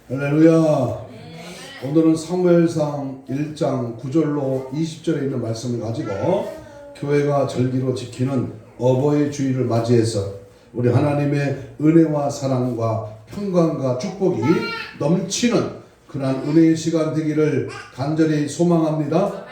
할렐루야. 오늘은 사무엘상 1장 9절로 20절에 있는 말씀을 가지고 교회가 절기로 지키는 어버이 주일을 맞이해서 우리 하나님의 은혜와 사랑과 평강과 축복이 넘치는 그러한 은혜의 시간 되기를 간절히 소망합니다.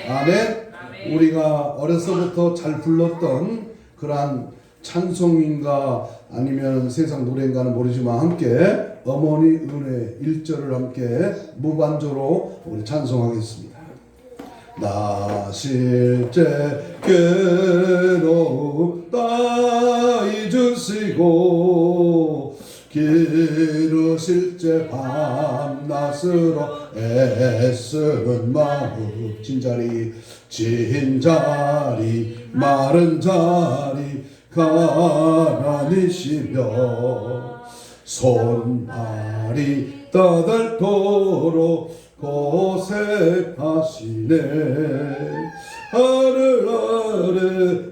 아멘. 우리가 어려서부터 잘 불렀던 그러한 찬송인가 아니면 세상 노래인가는 모르지만 함께 어머니 은혜 1절을 함께 무반주로 우리 찬송하겠습니다. 나 실제 괴롭다 잊으시고 기르실제 밤낮으로 애쓰는 마음 진자리 마른 자리 가라니시며 손발이 떠닳도록 고생하시네. 하늘 아래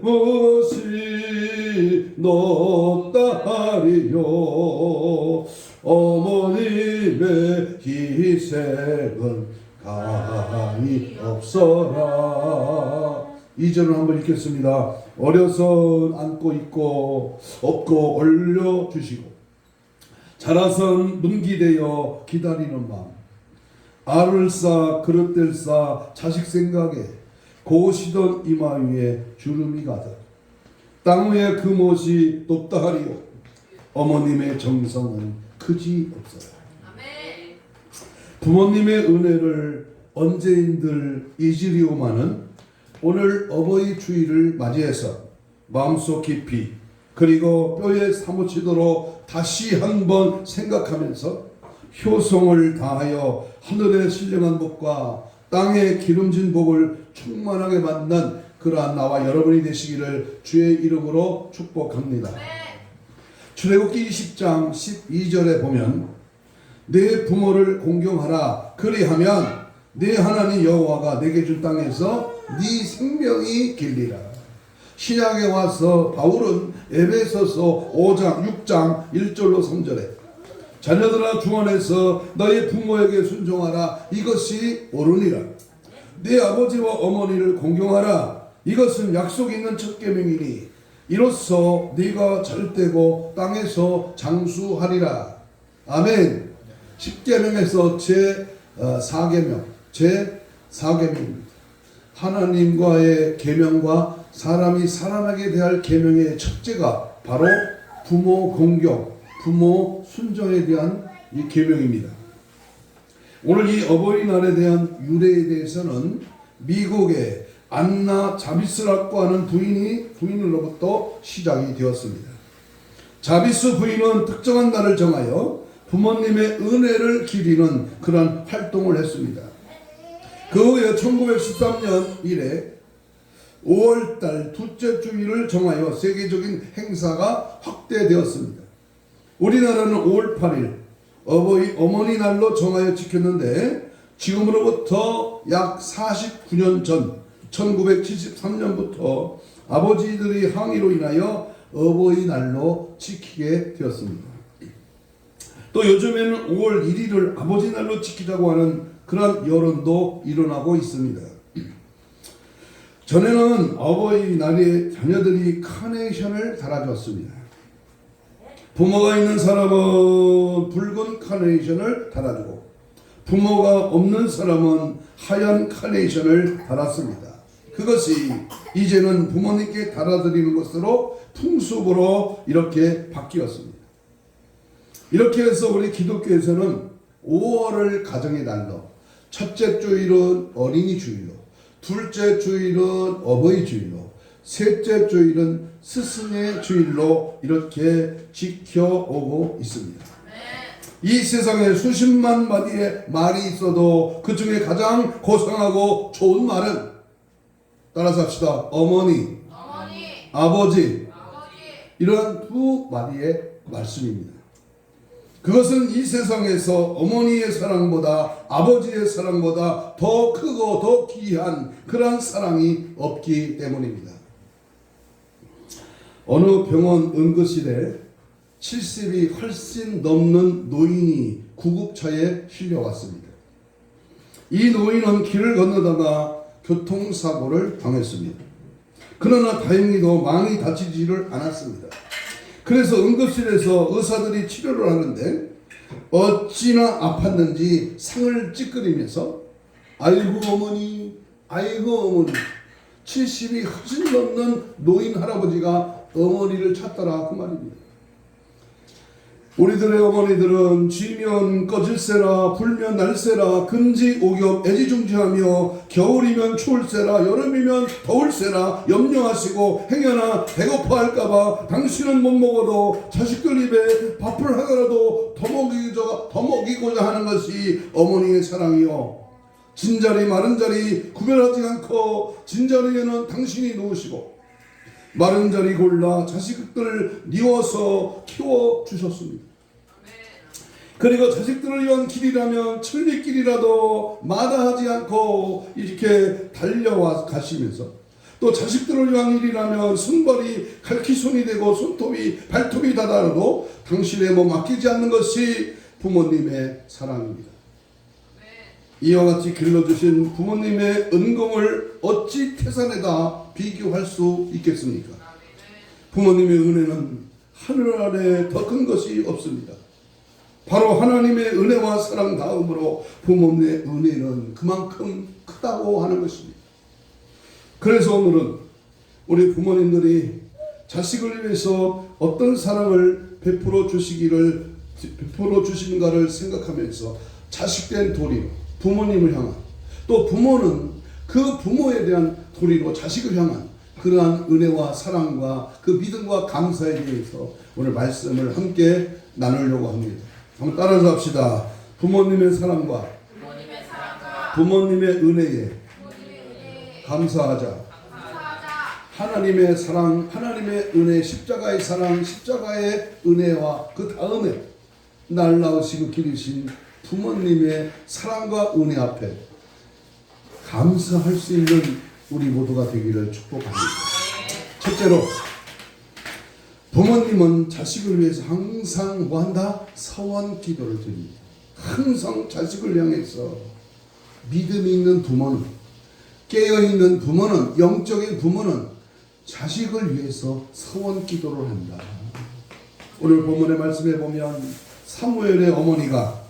무엇이 높다 하리요. 어머님의 희생은 감이 없어라. 2절을 한번 읽겠습니다. 어려서 안고 있고 업고 올려주시고 자라선 문기되어 기다리는 마음 알을 쌓 그릇들 쌓 자식 생각에 고시던 이마 위에 주름이 가득 땅 위에 그 못이 높다 하리요. 어머님의 정성은 그지 없어요. 부모님의 은혜를 언제인들 잊으리오마는 오늘 어버이 주일을 맞이해서 마음속 깊이 그리고 뼈에 사무치도록 다시 한번 생각하면서 효성을 다하여 하늘의 신령한 복과 땅의 기름진 복을 충만하게 만난 그러한 나와 여러분이 되시기를 주의 이름으로 축복합니다. 출애굽기 20장 12절에 보면 내 부모를 공경하라 그리하면 내 하나님 여호와가 내게 준 땅에서 네 생명이 길리라. 신약에 와서 바울은 에베소서 5장 6장 1절로 3절에 자녀들아 주 안에서 너희 부모에게 순종하라 이것이 옳으니라. 네 아버지와 어머니를 공경하라 이것은 약속 있는 첫 계명이니 이로써 네가 잘되고 땅에서 장수하리라. 아멘. 10계명에서 제 4계명입니다. 하나님과의 계명과 사람이 사람에게 대할 계명의 첫째가 바로 부모 공경, 부모 순종에 대한 이 계명입니다. 오늘 이 어버이날에 대한 유래에 대해서는 미국의 안나 자비스라고 하는 부인으로부터 시작이 되었습니다. 자비스 부인은 특정한 날을 정하여 부모님의 은혜를 기리는 그런 활동을 했습니다. 그 후에 1913년 이래 5월달 둘째 주일을 정하여 세계적인 행사가 확대되었습니다. 우리나라는 5월 8일 어머니 날로 정하여 지켰는데 지금으로부터 약 49년 전 1973년부터 아버지들의 항의로 인하여 어버이날로 지키게 되었습니다. 또 요즘에는 5월 1일을 아버지날로 지키자고 하는 그런 여론도 일어나고 있습니다. 전에는 어버이날에 자녀들이 카네이션을 달아주었습니다. 부모가 있는 사람은 붉은 카네이션을 달아주고 부모가 없는 사람은 하얀 카네이션을 달았습니다. 그것이 이제는 부모님께 달아드리는 것으로 풍습으로 이렇게 바뀌었습니다. 이렇게 해서 우리 기독교에서는 5월을 가정의 달로 첫째 주일은 어린이 주일로 둘째 주일은 어버이 주일로 셋째 주일은 스승의 주일로 이렇게 지켜오고 있습니다. 이 세상에 수십만 마디의 말이 있어도 그 중에 가장 고상하고 좋은 말은 따라서 합시다. 어머니, 아버지 이러한 두 마디의 말씀입니다. 그것은 이 세상에서 어머니의 사랑보다 아버지의 사랑보다 더 크고 더 귀한 그러한 사랑이 없기 때문입니다. 어느 병원 응급실에 70이 훨씬 넘는 노인이 구급차에 실려왔습니다. 이 노인은 길을 건너다가 교통사고를 당했습니다. 그러나 다행히도 많이 다치지를 않았습니다. 그래서 응급실에서 의사들이 치료를 하는데 어찌나 아팠는지 상을 찌끄리면서 아이고 어머니, 아이고 어머니, 70이 훨씬 넘는 노인 할아버지가 어머니를 찾더라 그 말입니다. 우리들의 어머니들은 쥐면 꺼질세라, 불면 날세라, 금지 오겹 애지중지하며 겨울이면 추울세라, 여름이면 더울세라 염려하시고 행여나 배고파할까봐 당신은 못 먹어도 자식들 입에 밥을 하더라도 더 먹이고자 하는 것이 어머니의 사랑이요. 진자리 마른 자리 구별하지 않고 진자리에는 당신이 누우시고 마른 자리 골라 자식들을 뉘워서 키워주셨습니다. 그리고 자식들을 위한 길이라면 천리길이라도 마다하지 않고 이렇게 달려와 가시면서 또 자식들을 위한 일이라면 손발이 갈퀴손이 되고 손톱이 발톱이 닿아도 당신의 몸 맡기지 않는 것이 부모님의 사랑입니다. 이와 같이 길러주신 부모님의 은공을 어찌 태산에다 비교할 수 있겠습니까? 부모님의 은혜는 하늘 아래 더 큰 것이 없습니다. 바로 하나님의 은혜와 사랑 다음으로 부모님의 은혜는 그만큼 크다고 하는 것입니다. 그래서 오늘은 우리 부모님들이 자식을 위해서 어떤 사랑을 베풀어 주시는가를 생각하면서 자식된 도리로 부모님을 향한, 또 부모는 그 부모에 대한 도리로 자식을 향한 그러한 은혜와 사랑과 그 믿음과 감사에 대해서 오늘 말씀을 함께 나누려고 합니다. 한번 따라서 합시다. 부모님의 사랑과 부모님의 은혜에 감사하자. 하나님의 사랑, 하나님의 은혜, 십자가의 사랑, 십자가의 은혜와 그 다음에 날 낳으시고 기르신 부모님의 사랑과 은혜 앞에 감사할 수 있는 우리 모두가 되기를 축복합니다. 첫째로, 부모님은 자식을 위해서 항상 뭐한다? 서원 기도를 드립니다. 항상 자식을 향해서 믿음이 있는 부모는, 깨어있는 부모는, 영적인 부모는 자식을 위해서 서원 기도를 한다. 오늘 본문의 말씀에 보면 사무엘의 어머니가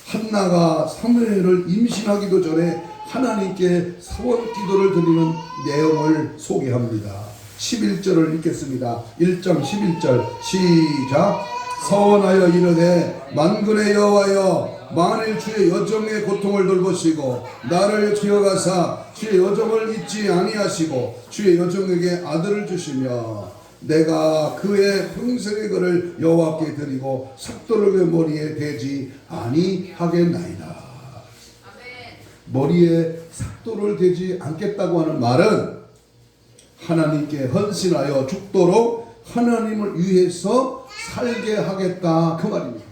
한나가 사무엘을 임신하기도 전에 하나님께 서원 기도를 드리는 내용을 소개합니다. 11절을 읽겠습니다. 1장 11절 시작. 서원하여 이르되 만군의 여호와여, 만일 주의 여정의 고통을 돌보시고 나를 기억하사 주의 여정을 잊지 아니하시고 주의 여정에게 아들을 주시며 내가 그의 평생의 것을 여호와께 드리고 삭도를 그 머리에 대지 아니하겠나이다. 머리에 삭도를 대지 않겠다고 하는 말은 하나님께 헌신하여 죽도록 하나님을 위해서 살게 하겠다 그 말입니다.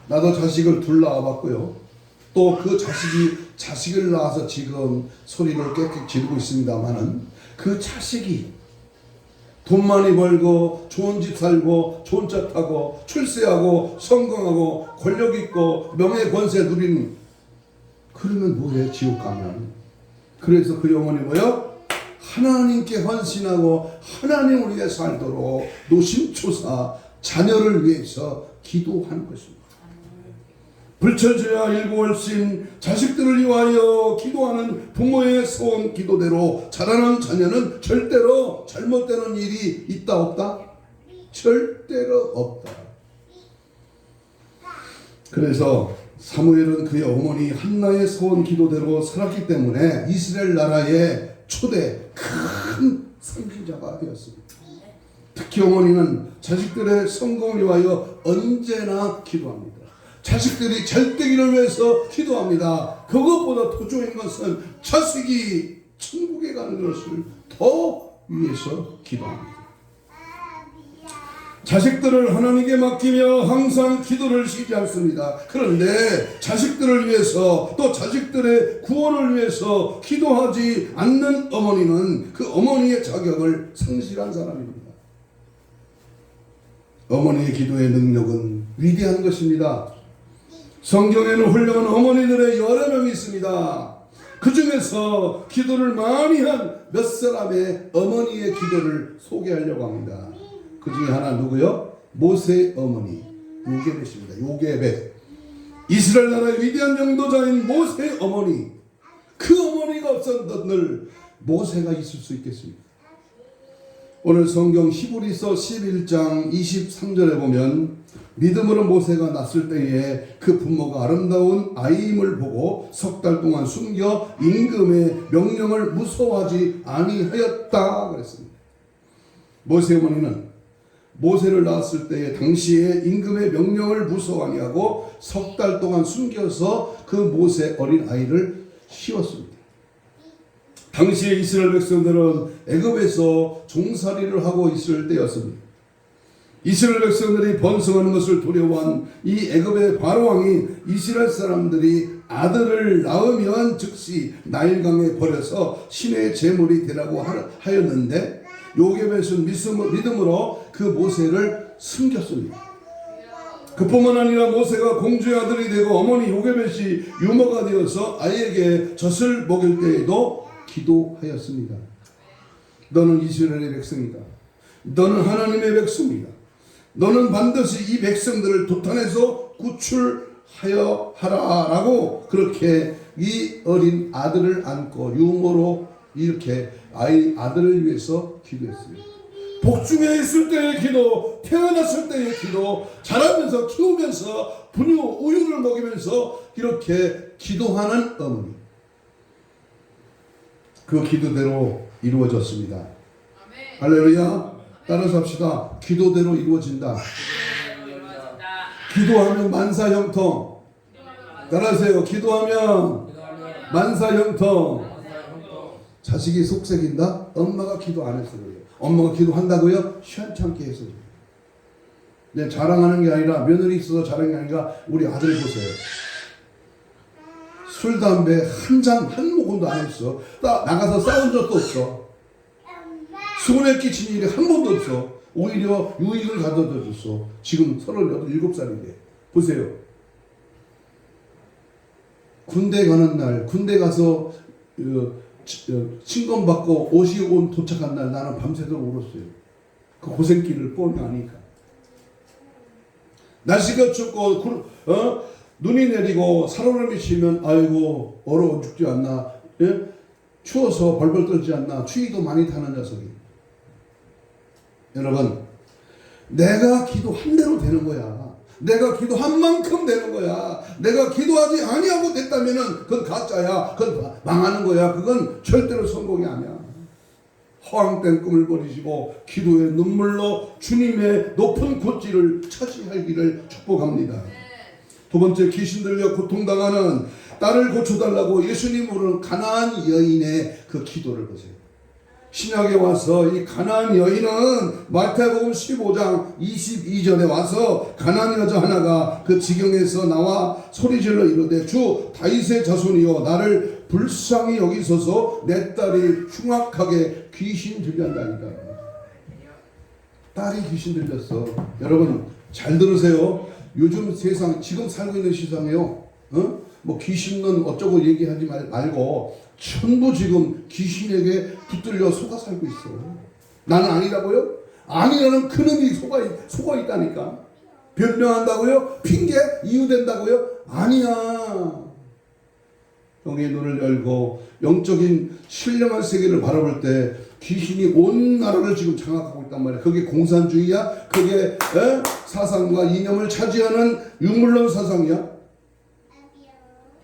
나도 자식을 둘 낳아봤고요. 또 그 자식을 낳아서 지금 소리를 깨끗이 지르고 있습니다만은 그 자식이 돈 많이 벌고 좋은 집 살고 좋은 차 타고 출세하고 성공하고 권력 있고 명예 권세 누리는, 그러면 뭐해? 지옥 가면. 그래서 그 영혼이 뭐요? 하나님께 헌신하고 하나님을 위해 살도록 노심초사 자녀를 위해서 기도하는 것입니다. 불철주야 일구월신 자식들을 위하여 기도하는 부모의 소원 기도대로 자라는 자녀는 절대로 잘못되는 일이 있다 없다? 절대로 없다. 그래서 사무엘은 그의 어머니 한나의 소원 기도대로 살았기 때문에 이스라엘 나라의 초대 큰 선지자가 되었습니다. 특히 어머니는 자식들의 성공을 위하여 언제나 기도합니다. 자식들이 잘 되기를 위해서 기도합니다. 그것보다 더 좋은 것은 자식이 천국에 가는 것을 더 위해서 기도합니다. 자식들을 하나님께 맡기며 항상 기도를 쉬지 않습니다. 그런데 자식들을 위해서 또 자식들의 구원을 위해서 기도하지 않는 어머니는 그 어머니의 자격을 상실한 사람입니다. 어머니의 기도의 능력은 위대한 것입니다. 성경에는 훌륭한 어머니들의 여러 명이 있습니다. 그 중에서 기도를 많이 한 몇 사람의 어머니의 기도를 소개하려고 합니다. 그 중에 하나 누구요? 모세 어머니 요게벳입니다. 요게벳. 이스라엘 나라의 위대한 영도자인 모세 어머니. 그 어머니가 없었던 모세가 있을 수 있겠습니까? 오늘 성경 히브리서 11장 23절에 보면 믿음으로 모세가 낳았을 때에 그 부모가 아름다운 아이임을 보고 석 달 동안 숨겨 임금의 명령을 무서워하지 아니하였다 그랬습니다. 모세 어머니는 모세를 낳았을 때에 당시에 임금의 명령을 무서워 아니하고 석 달 동안 숨겨서 그 모세 어린 아이를 키웠습니다. 당시에 이스라엘 백성들은 애굽에서 종살이를 하고 있을 때였습니다. 이스라엘 백성들이 번성하는 것을 두려워한 이 애굽의 바로왕이 이스라엘 사람들이 아들을 낳으면 즉시 나일강에 버려서 신의 제물이 되라고 하였는데 요게벳은 믿음으로 그 모세를 숨겼습니다. 그뿐만 아니라 모세가 공주의 아들이 되고 어머니 요게벳이 유모가 되어서 아이에게 젖을 먹일 때에도 기도하였습니다. 너는 이스라엘의 백성이다. 너는 하나님의 백성이다. 너는 반드시 이 백성들을 도탄에서 구출하여 하라 라고 그렇게 이 어린 아들을 안고 유모로 이렇게 아들을 위해서 기도했습니다. 복중에 있을 때의 기도, 태어났을 때의 기도, 자라면서 키우면서 우유를 먹이면서 이렇게 기도하는 어머니. 그 기도대로 이루어졌습니다. 아멘. 할렐루야. 따라서 합시다. 기도대로 이루어진다. 기도하면 만사형통. 따라하세요. 기도하면 만사형통. 자식이 속삭인다? 엄마가 기도 안 해서 그래요. 엄마가 기도한다고요? 시원찮게 해서 그래요. 자랑하는 게 아니라 며느리 있어서 자랑이 아니라 우리 아들 보세요. 술, 담배 한 모금도 안 했어. 나가서 싸운 적도 없어. 손에 끼친 일이 한 번도 없어. 오히려 유익을 가져다 줬어. 지금 37살인데. 보세요. 군대 가는 날, 군대 가서 친검받고 50원 도착한 날 나는 밤새도록 울었어요. 그 고생길을 뻔히 아니까. 날씨가 춥고 눈이 내리고 살얼음이 치면 아이고 얼어 죽지 않나. 예? 추워서 벌벌 떨지 않나. 추위도 많이 타는 녀석이. 여러분, 내가 기도한 대로 되는 거야. 내가 기도한 만큼 되는 거야. 내가 기도하지 아니하고 됐다면은 그건 가짜야. 그건 망하는 거야. 그건 절대로 성공이 아니야. 허황된 꿈을 버리시고 기도의 눈물로 주님의 높은 고지를 차지하기를 축복합니다. 두 번째, 귀신 들려 고통당하는 딸을 고쳐달라고 예수님 부르는 가나안 여인의 그 기도를 보세요. 신약에 와서 이 가나안 여인은 마태복음 15장 22절에 와서 가나안 여자 하나가 그 지경에서 나와 소리질러 이르되 주 다윗의 자손이여 나를 불쌍히 여기소서 내 딸이 흉악하게 귀신 들린다니까. 딸이 귀신 들렸어. 여러분 잘 들으세요. 요즘 세상 지금 살고 있는 세상에요. 뭐 귀신은 어쩌고 얘기하지 말고 전부 지금 귀신에게 붙들려 속아 살고 있어. 나는 아니라고요? 아니라는 그놈이 속아 있다니까. 변명한다고요? 핑계? 이유된다고요? 아니야. 영의 눈을 열고 영적인 신령한 세계를 바라볼 때 귀신이 온 나라를 지금 장악하고 있단 말이야. 그게 공산주의야? 그게 사상과 이념을 차지하는 유물론 사상이야?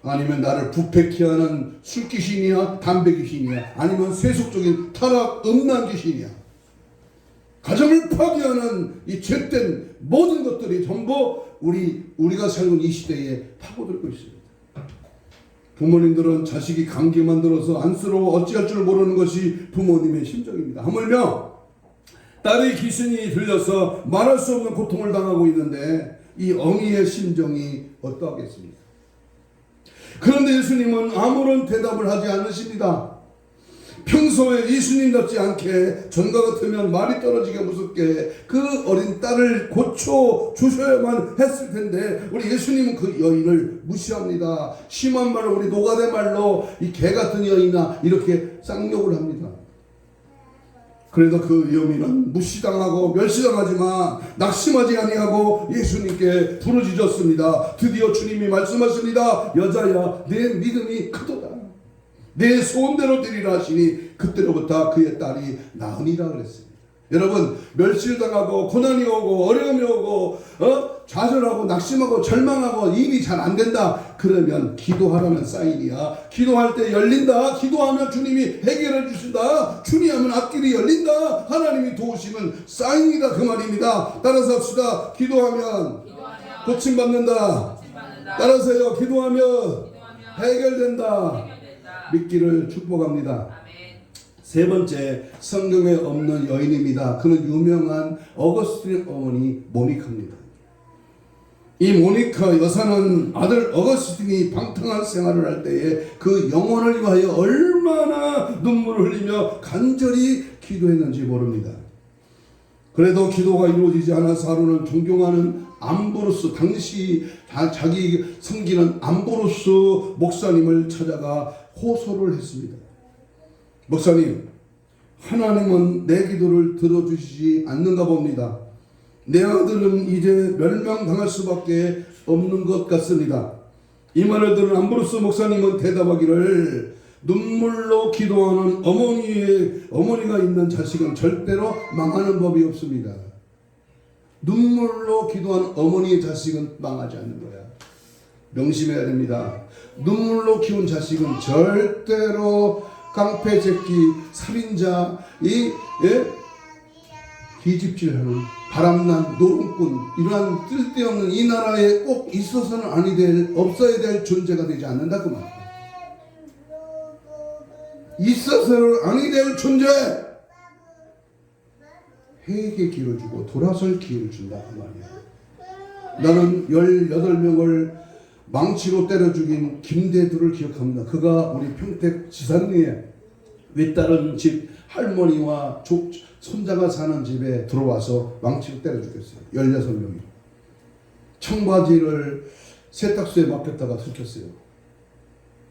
아니면 나를 부패케 하는 술귀신이야? 담배 귀신이야? 아니면 세속적인 타락 음란 귀신이야? 가정을 파괴하는 이 죄된 모든 것들이 전부 우리가 살고 있는 이 시대에 파고들고 있습니다. 부모님들은 자식이 감기만 들어서 안쓰러워 어찌할 줄 모르는 것이 부모님의 심정입니다. 하물며 딸의 귀신이 들려서 말할 수 없는 고통을 당하고 있는데 이 어미의 심정이 어떠하겠습니까? 그런데 예수님은 아무런 대답을 하지 않으십니다. 평소에 예수님답지 않게 전과 같으면 말이 떨어지게 무섭게 그 어린 딸을 고쳐 주셔야만 했을 텐데 우리 예수님은 그 여인을 무시합니다. 심한 말로 우리 노가대 말로 이 개 같은 여인아 이렇게 쌍욕을 합니다. 그래도 그 여인은 무시당하고 멸시당하지만 낙심하지 아니하고 예수님께 부르짖었습니다. 드디어 주님이 말씀하십니다. 여자야 내 믿음이 크도다. 내 소원대로 되리라 하시니 그때로부터 그의 딸이 나으니라 그랬습니다. 여러분 멸시를 당하고 고난이 오고 어려움이 오고 좌절하고 낙심하고 절망하고 일이 잘 안 된다 그러면 기도하라는 사인이야. 기도할 때 열린다. 기도하면 주님이 해결해 주신다. 주님하면 앞길이 열린다. 하나님이 도우시는 사인이다 그 말입니다. 따라서 합시다. 기도하면 고침받는다. 따라서요. 기도하면 해결된다. 믿기를 축복합니다. 세 번째, 성경에 없는 여인입니다. 그는 유명한 어거스틴 어머니 모니카입니다. 이 모니카 여사는 아들 어거스틴이 방탕한 생활을 할 때에 그 영혼을 위하여 얼마나 눈물을 흘리며 간절히 기도했는지 모릅니다. 그래도 기도가 이루어지지 않아서 하루는 존경하는 암브로스, 당시 자기 섬기는 암브로스 목사님을 찾아가 호소를 했습니다. 목사님, 하나님은 내 기도를 들어주시지 않는가 봅니다. 내 아들은 이제 멸망당할 수밖에 없는 것 같습니다. 이 말을 들은 암브로스 목사님은 대답하기를 눈물로 기도하는 어머니가 있는 자식은 절대로 망하는 법이 없습니다. 눈물로 기도하는 어머니의 자식은 망하지 않는 거야. 명심해야 됩니다. 눈물로 키운 자식은 절대로 깡패 새끼, 살인자, 기집질하는 바람난 노름꾼 이러한 쓸데없는 이 나라에 꼭 있어서는 없어야 될 존재가 되지 않는다 그 말이야. 있어서는 아니 될 존재. 회개의 기회를 주고 돌아설 기회를 준다 그 말이야. 나는 18명을 망치로 때려 죽인 김대두를 기억합니다. 그가 우리 평택 지산리에 윗다른 집 할머니와 손자가 사는 집에 들어와서 망치로 때려 죽였어요. 16명이. 청바지를 세탁소에 맡겼다가 들켰어요.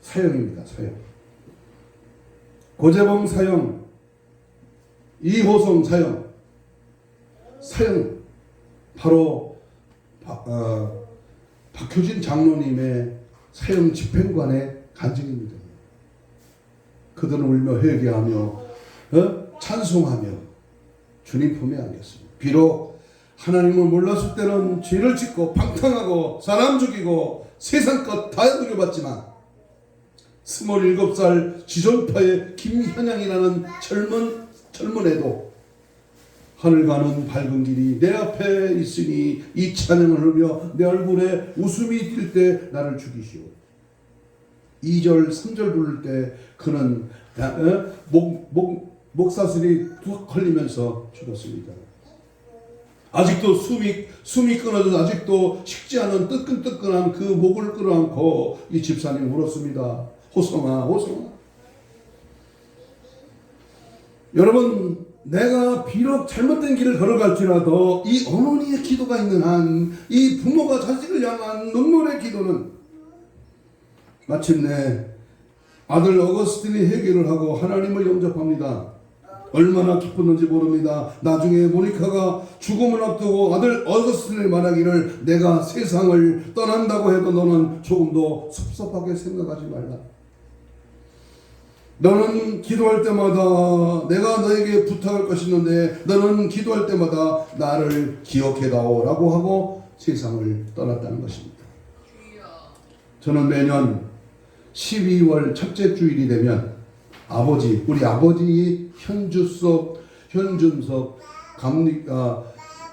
사형입니다. 사형. 고재범 사형, 이호성 사형, 사형. 바로 박효진 장로님의 사형 집행관의 간증입니다. 그들은 울며 회개하며 찬송하며 주님 품에 안겼습니다. 비록 하나님을 몰랐을 때는 죄를 짓고 방탕하고 사람 죽이고 세상 것 다 누려봤지만 27살 지존파의 김현양이라는 젊은 애도 하늘 가는 밝은 길이 내 앞에 있으니 이 찬양을 하며 내 얼굴에 웃음이 띌 때 나를 죽이시오. 2절 3절 부를 때 그는 목사슬이 툭 걸리면서 죽었습니다. 아직도 숨이 끊어져서 아직도 식지 않은 뜨끈뜨끈한 그 목을 끌어안고 이 집사님 울었습니다. 호성아, 호성아. 여러분, 내가 비록 잘못된 길을 걸어갈지라도 이 어머니의 기도가 있는 한, 이 부모가 자식을 향한 눈물의 기도는 마침내 아들 어거스틴이 해결을 하고 하나님을 영접합니다. 얼마나 기뻤는지 모릅니다. 나중에 모니카가 죽음을 앞두고 아들 어거스틴이 말하기를 내가 세상을 떠난다고 해도 너는 조금도 섭섭하게 생각하지 말라. 너는 기도할 때마다 내가 너에게 부탁할 것이 있는데 너는 기도할 때마다 나를 기억해다오 라고 하고 세상을 떠났다는 것입니다. 저는 매년 12월 첫째 주일이 되면 우리 아버지 현준석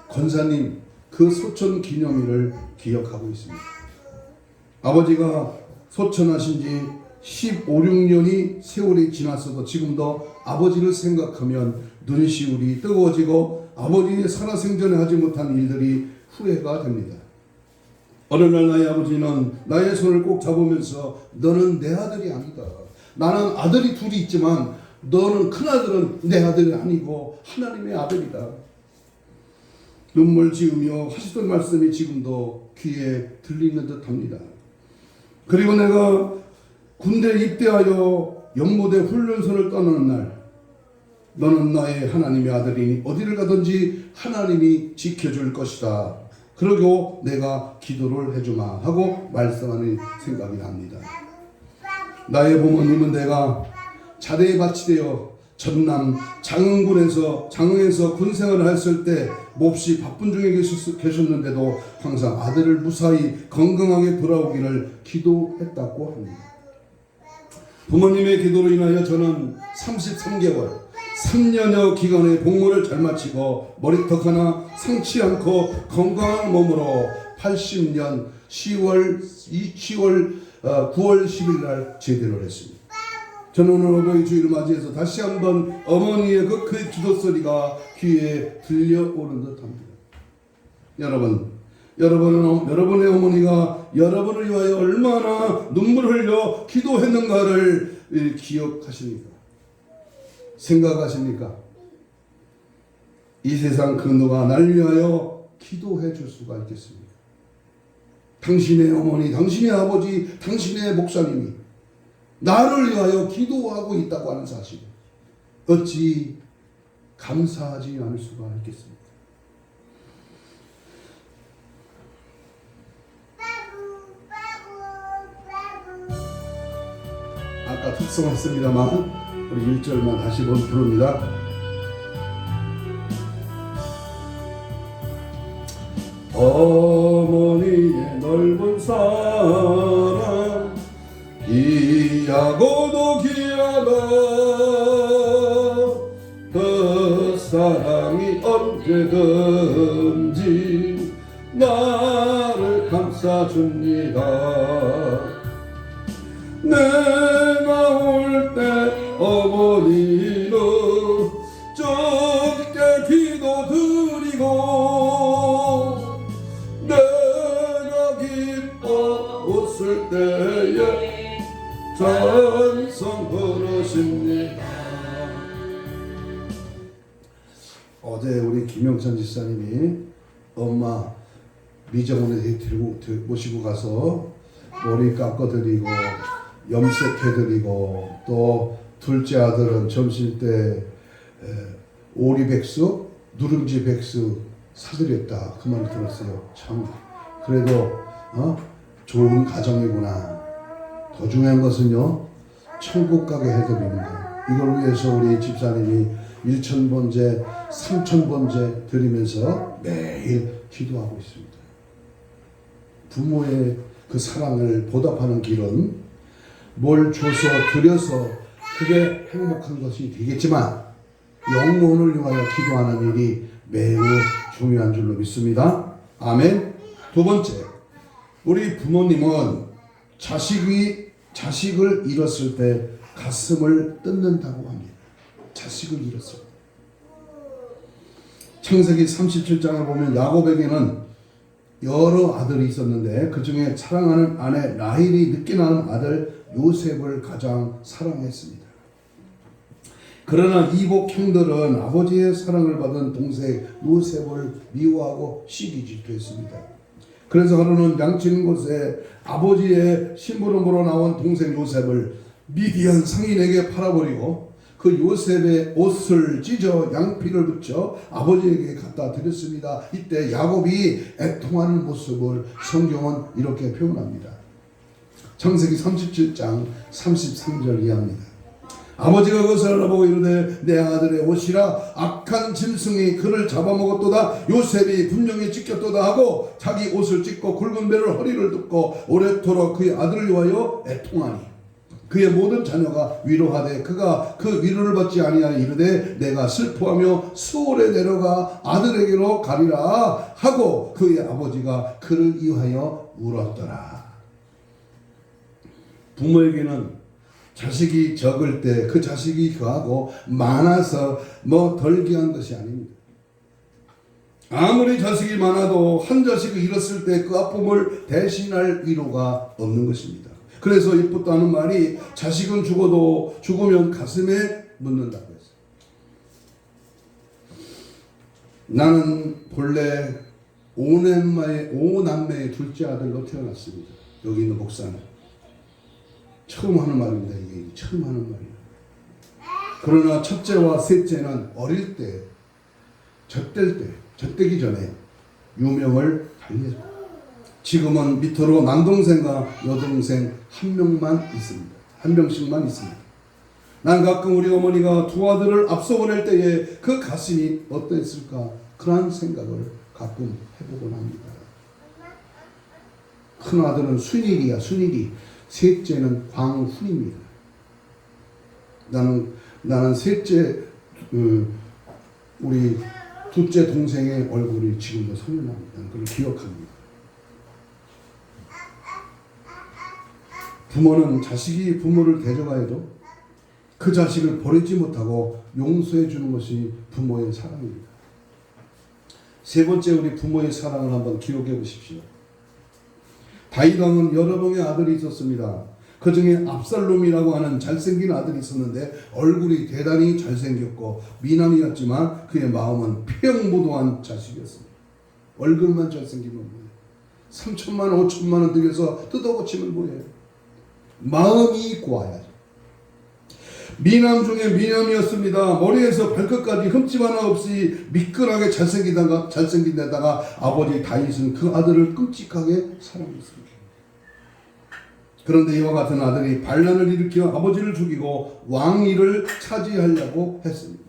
권사님 그 소천 기념일을 기억하고 있습니다. 아버지가 소천하신 지 15, 16년이 세월이 지났어도 지금도 아버지를 생각하면 눈시울이 뜨거워지고 아버지의 살아생전에 하지 못한 일들이 후회가 됩니다. 어느 날 나의 아버지는 나의 손을 꼭 잡으면서 너는 내 아들이 아니다. 나는 아들이 둘이 있지만 너는 큰아들은 내 아들이 아니고 하나님의 아들이다. 눈물 지으며 하시던 말씀이 지금도 귀에 들리는 듯합니다. 그리고 내가 군대 입대하여 연무대 훈련소를 떠나는 날, 너는 나의 하나님의 아들이니 어디를 가든지 하나님이 지켜줄 것이다. 그러고 내가 기도를 해주마 하고 말씀하는 생각이 납니다. 나의 부모님은 내가 자대에 바치되어 전남 장흥에서 군생활을 했을 때 몹시 바쁜 중에 계셨는데도 항상 아들을 무사히 건강하게 돌아오기를 기도했다고 합니다. 부모님의 기도로 인하여 저는 33개월 3년여 기간의 복무를 잘 마치고 머리턱 하나 상치 않고 건강한 몸으로 80년 9월 10일 날 제대를 했습니다. 저는 오늘 어버이 주일을 맞이해서 다시 한번 어머니의 그 기도 소리가 귀에 들려오는 듯합니다. 여러분의 어머니가 여러분을 위하여 얼마나 눈물을 흘려 기도했는가를 기억하십니까? 생각하십니까? 이 세상 그 누가 날 위하여 기도해 줄 수가 있겠습니까? 당신의 어머니, 당신의 아버지, 당신의 목사님이 나를 위하여 기도하고 있다고 하는 사실, 어찌 감사하지 않을 수가 있겠습니까? 아까 특성했습니다만 우리 1절만 다시 한번 부릅니다. 어머니의 넓은 사랑 귀하고도 귀하다. 그 사랑이 언제든지 나를 감싸줍니다. 내가 올 때 어머니는 주께 기도드리고 내가 기뻐 웃을 때에 찬송 부르십니다. 어제 우리 김영찬 집사님이 엄마 미정원에 모시고 가서 머리 깎아드리고 염색해드리고 또 둘째 아들은 점심 때 오리백숙, 누룽지 백숙 사드렸다 그 말을 들었어요. 참 그래도 좋은 가정이구나. 더 중요한 것은요, 천국 가게 해드립니다. 이걸 위해서 우리 집사님이 1,000번째, 3,000번째 드리면서 매일 기도하고 있습니다. 부모의 그 사랑을 보답하는 길은 뭘 줘서 드려서 그게 행복한 것이 되겠지만 영혼을 위하여 기도하는 일이 매우 중요한 줄로 믿습니다. 아멘. 두 번째, 우리 부모님은 자식을 잃었을 때 가슴을 뜯는다고 합니다. 자식을 잃었을 때. 창세기 37장에 보면 야곱에게는 여러 아들이 있었는데 그 중에 사랑하는 아내 라헬이 늦게 낳은 아들 요셉을 가장 사랑했습니다. 그러나 이복 형들은 아버지의 사랑을 받은 동생 요셉을 미워하고 시기 질투했습니다. 그래서 하루는 양치는 곳에 아버지의 심부름으로 나온 동생 요셉을 미디안 상인에게 팔아버리고 그 요셉의 옷을 찢어 양피를 붙여 아버지에게 갖다 드렸습니다. 이때 야곱이 애통하는 모습을 성경은 이렇게 표현합니다. 창세기 37장 33절 이하입니다. 아버지가 그것을 알아보고 이르되 내 아들의 옷이라 악한 짐승이 그를 잡아먹었도다. 요셉이 분명히 찢겼도다 하고 자기 옷을 찢고 굵은 배를 허리를 뜯고 오래도록 그의 아들을 위하여 애통하니 그의 모든 자녀가 위로하되 그가 그 위로를 받지 아니하여 이르되 내가 슬퍼하며 수월에 내려가 아들에게로 가리라 하고 그의 아버지가 그를 위하여 울었더라. 부모에게는 자식이 적을 때 그 자식이 거하고 많아서 덜 귀한 것이 아닙니다. 아무리 자식이 많아도 한 자식을 잃었을 때 그 아픔을 대신할 위로가 없는 것입니다. 그래서 이쁘다는 말이 자식은 죽으면 가슴에 묻는다고 했어요. 나는 본래 오남매의 둘째 아들로 태어났습니다. 여기 있는 목사는 처음 하는 말입니다. 이게 처음 하는 말이에요. 그러나 첫째와 셋째는 어릴 때, 젖되기 전에 유명을 달리했습니다. 지금은 밑으로 남동생과 여동생 한 명씩만 있습니다. 난 가끔 우리 어머니가 두 아들을 앞서 보낼 때에 그 가슴이 어땠을까 그런 생각을 가끔 해보곤 합니다. 큰 아들은 순일이야, 순일이. 셋째는 광훈입니다. 나는 셋째 우리 둘째 동생의 얼굴이 지금도 생각납니다. 그걸 기억합니다. 부모는 자식이 부모를 대접하여도 그 자식을 버리지 못하고 용서해 주는 것이 부모의 사랑입니다. 세 번째, 우리 부모의 사랑을 한번 기억해 보십시오. 다윗 왕은 여러 명의 아들이 있었습니다. 그 중에 압살롬이라고 하는 잘생긴 아들이 있었는데 얼굴이 대단히 잘생겼고 미남이었지만 그의 마음은 평무도한 자식이었습니다. 얼굴만 잘생기면 뭐예요? 3천만 원, 5천만 원 들여서 뜯어고치면 뭐예요? 마음이 고와야죠. 미남 중에 미남이었습니다. 머리에서 발끝까지 흠집 하나 없이 미끈하게 잘생긴 데다가 아버지 다윗은 그 아들을 끔찍하게 사랑했습니다. 그런데 이와 같은 아들이 반란을 일으켜 아버지를 죽이고 왕위를 차지하려고 했습니다.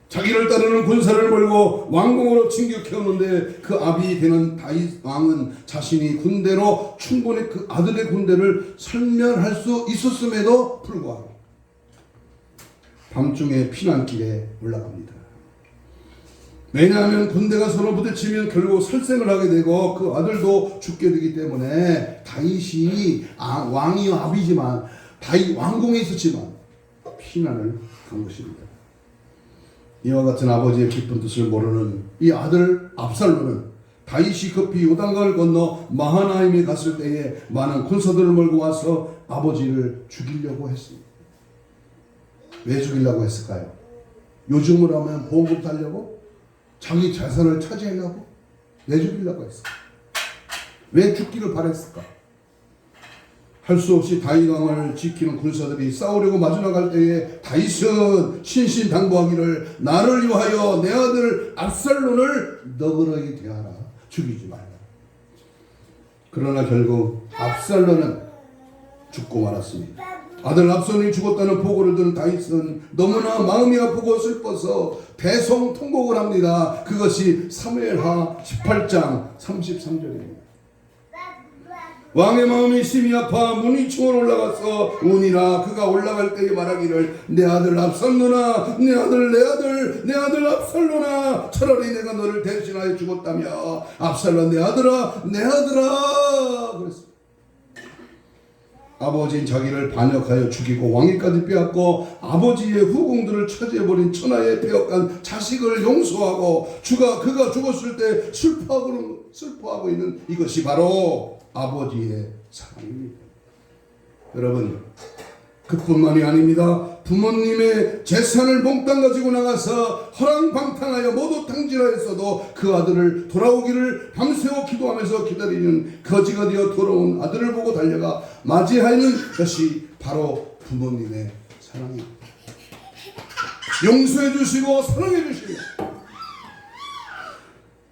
자기를 따르는 군사를 몰고 왕궁으로 진격해오는데 그 아비 되는 다윗 왕은 자신이 군대로 충분히 그 아들의 군대를 섬멸할 수 있었음에도 불구하고 밤중에 피난길에 올라갑니다. 왜냐하면 군대가 서로 부딪히면 결국 설생을 하게 되고 그 아들도 죽게 되기 때문에 다윗이 왕이 아비지만 다윗 왕궁에 있었지만 피난을 간 것입니다. 이와 같은 아버지의 깊은 뜻을 모르는 이 아들 압살롬은 다윗이 급히 요단강을 건너 마하나임에 갔을 때에 많은 군사들을 몰고 와서 아버지를 죽이려고 했습니다. 왜 죽이려고 했을까요? 요즘으로 하면 보험금 달려고? 자기 재산을 차지하려고? 왜 죽이려고 했을까? 왜 죽기를 바랬을까? 할 수 없이 다윗 왕을 지키는 군사들이 싸우려고 마주나갈 때에 다윗은 신신당부하기를 나를 위하여 내 아들 압살롬을 너그러이 대하라. 죽이지 말라. 그러나 결국 압살롬은 죽고 말았습니다. 아들 압살롬이 죽었다는 보고를 들은 다윗은 너무나 마음이 아프고 슬퍼서 대성통곡을 합니다. 그것이 사무엘하 18장 33절입니다. 왕의 마음이 심히 아파 문이층으로 올라가서 우니라. 그가 올라갈 때에 말하기를 내 아들 압살롬아, 내 아들 압살롬아, 차라리 내가 너를 대신하여 죽었다며. 압살롬 내 아들아 그랬습니다. 아버지인 자기를 반역하여 죽이고 왕위까지 빼앗고 아버지의 후궁들을 차지해버린 천하에 빼앗간 자식을 용서하고 그가 죽었을 때 슬퍼하고 있는 이것이 바로 아버지의 사랑입니다. 여러분, 그뿐만이 아닙니다. 부모님의 재산을 몽땅 가지고 나가서 허랑방탕하여 모두 탕진하였어도 그 아들을 돌아오기를 밤새워 기도하면서 기다리는 거지가 되어 돌아온 아들을 보고 달려가 맞이하는 것이 바로 부모님의 사랑입니다. 용서해 주시고 사랑해 주시고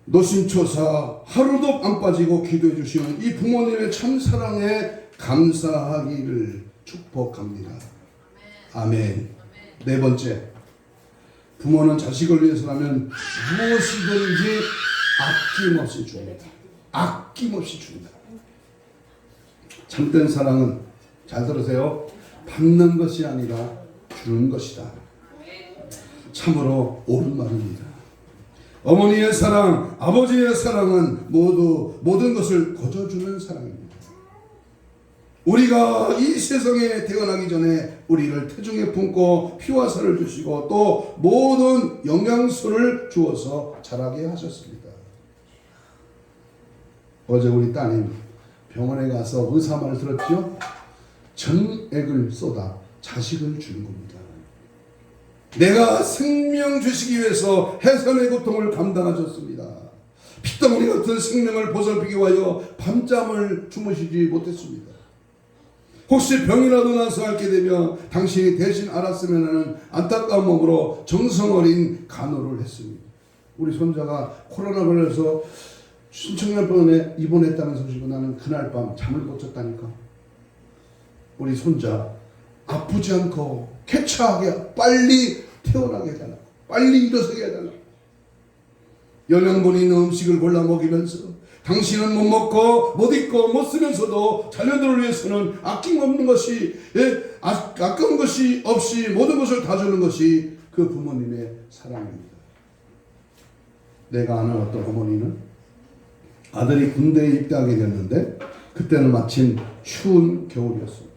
노심초사 하루도 안 빠지고 기도해 주시는 이 부모님의 참 사랑에 감사하기를 축복합니다. 아멘. 네 번째, 부모는 자식을 위해서라면 무엇이든지 아낌없이 줍니다. 아낌없이 줍니다. 참된 사랑은, 잘 들으세요, 받는 것이 아니라 주는 것이다. 참으로 옳은 말입니다. 어머니의 사랑, 아버지의 사랑은 모두 모든 것을 거저주는 사랑입니다. 우리가 이 세상에 태어나기 전에 우리를 태중에 품고 피와 살을 주시고 또 모든 영양소를 주어서 자라게 하셨습니다. 어제 우리 따님 병원에 가서 의사 말을 들었죠? 전액을 쏟아 자식을 주는 겁니다. 내가 생명 주시기 위해서 해산의 고통을 감당하셨습니다. 피덩어리 같은 생명을 보살피기 위하여 밤잠을 주무시지 못했습니다. 혹시 병이라도 나서 앓게 되면 당신이 대신 알았으면 하는 안타까운 마음으로 정성 어린 간호를 했습니다. 우리 손자가 코로나 걸려서 신청년병원에 입원했다는 소식을 나는 그날 밤 잠을 못 잤다니까. 우리 손자 아프지 않고 쾌차하게 빨리 태어나게 해달라, 빨리 일어서게 해달라. 영양분이 있는 음식을 골라 먹이면서 당신은 못 먹고 못 입고 못 쓰면서도 자녀들을 위해서는 아낌없는 것이, 아까운 것이 없이 모든 것을 다 주는 것이 그 부모님의 사랑입니다. 내가 아는 어떤 어머니는 아들이 군대에 입대하게 됐는데 그때는 마침 추운 겨울이었습니다.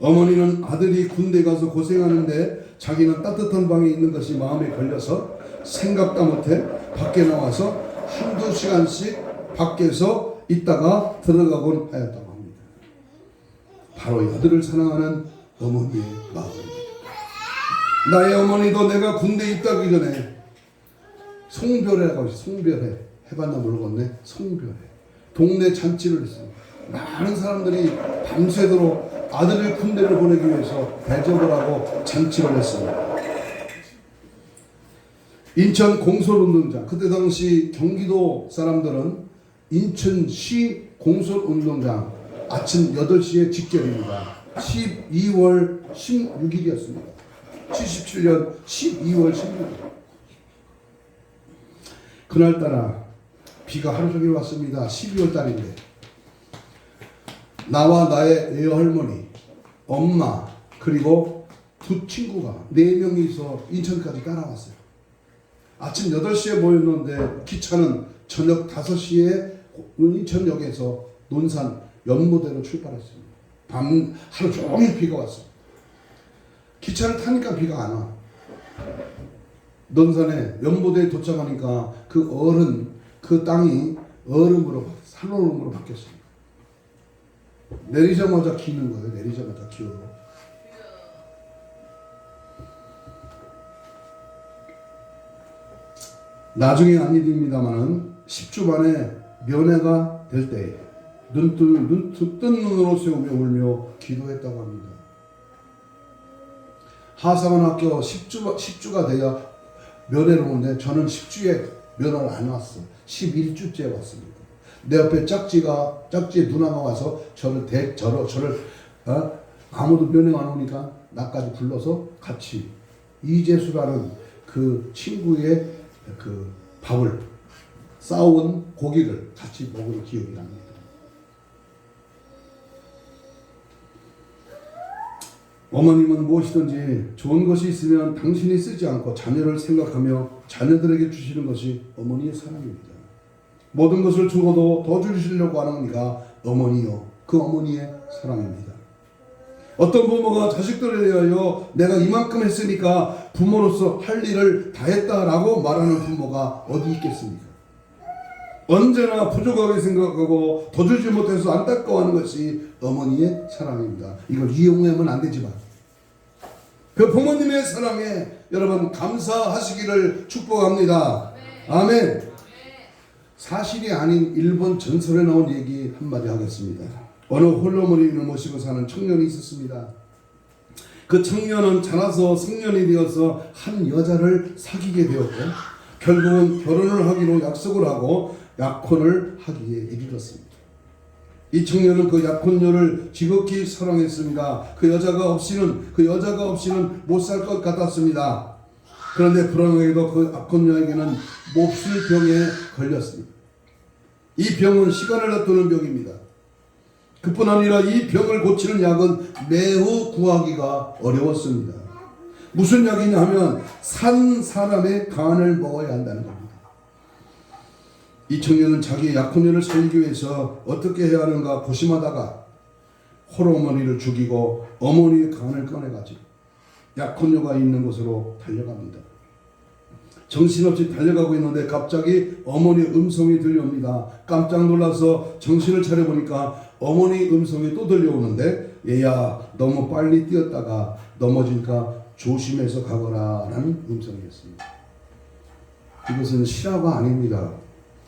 어머니는 아들이 군대 가서 고생하는데 자기는 따뜻한 방에 있는 것이 마음에 걸려서 생각도 못해 밖에 나와서 한두 시간씩 밖에서 있다가 들어가곤 하였다고 합니다. 바로 이 아들을 사랑하는 어머니의 마음입니다. 나의 어머니도 내가 군대 입대하기 전에 송별회라고 하죠. 송별회. 해봤나 모르겠네. 송별회. 동네 잔치를 했습니다. 많은 사람들이 밤새도록 아들을 군대를 보내기 위해서 대접을 하고 잔치를 했습니다. 인천 공설운동장, 그때 당시 경기도 사람들은 인천시 공설운동장 아침 8시에 직결입니다. 12월 16일이었습니다. 77년 12월 16일. 그날따라 비가 하루 종일 왔습니다. 12월 달인데 나와 나의 외할머니, 엄마, 그리고 두 친구가 4명이서 인천까지 따라왔어요. 아침 8시에 모였는데 기차는 저녁 5시에 인천역에서 논산 연무대로 출발했습니다. 밤 하루 종일 비가 왔어요. 기차를 타니까 비가 안 와. 논산에 연무대에 도착하니까 그 땅이 얼음으로, 산얼음으로 바뀌었습니다. 내리자마자 기는 거예요. 내리자마자 기어로. 나중에 안 일입니다만은 10주 만에 면회가 될 때 뜬 눈으로 세우며 울며 기도했다고 합니다. 하사관학교 10주가 돼야 면회를 오는데 저는 10주에 면회를 안 왔어. 11주째 왔습니다. 내 옆에 짝지의 누나가 와서 저를 아무도 면회 안 오니까 나까지 불러서 같이 이재수라는 그 친구의 그 밥을 싸온 고기를 같이 먹은 기억이 납니다. 어머님은 무엇이든지 좋은 것이 있으면 당신이 쓰지 않고 자녀를 생각하며 자녀들에게 주시는 것이 어머니의 사랑입니다. 모든 것을 주고도 더 주시려고 하는 이가 어머니요, 그 어머니의 사랑입니다. 어떤 부모가 자식들에 대하여 내가 이만큼 했으니까 부모로서 할 일을 다 했다라고 말하는 부모가 어디 있겠습니까? 언제나 부족하게 생각하고 더 주지 못해서 안타까워하는 것이 어머니의 사랑입니다. 이걸 이용하면 안 되지만 그 부모님의 사랑에 여러분 감사하시기를 축복합니다. 아멘. 사실이 아닌 일본 전설에 나온 얘기 한마디 하겠습니다. 어느 홀로머니를 모시고 사는 청년이 있었습니다. 그 청년은 자라서 성년이 되어서 한 여자를 사귀게 되었고 결국은 결혼을 하기로 약속을 하고 약혼을 하기에 이르렀습니다. 이 청년은 그 약혼녀를 지극히 사랑했습니다. 그 여자가 없이는 못 살 것 같았습니다. 그런데 불행하게도 그 약혼녀에게는 몹쓸 병에 걸렸습니다. 이 병은 시간을 다투는 병입니다. 그뿐 아니라 이 병을 고치는 약은 매우 구하기가 어려웠습니다. 무슨 약이냐 하면 산 사람의 간을 먹어야 한다는 겁니다. 이 청년은 자기의 약혼녀를 살리기 위해서 어떻게 해야 하는가 고심하다가 홀어머니를 죽이고 어머니의 간을 꺼내가지고 약혼녀가 있는 곳으로 달려갑니다. 정신없이 달려가고 있는데 갑자기 어머니의 음성이 들려옵니다. 깜짝 놀라서 정신을 차려보니까 어머니 음성이 또 들려오는데 얘야 너무 빨리 뛰었다가 넘어지니까 조심해서 가거라라는 음성이었습니다. 이것은 실화가 아닙니다.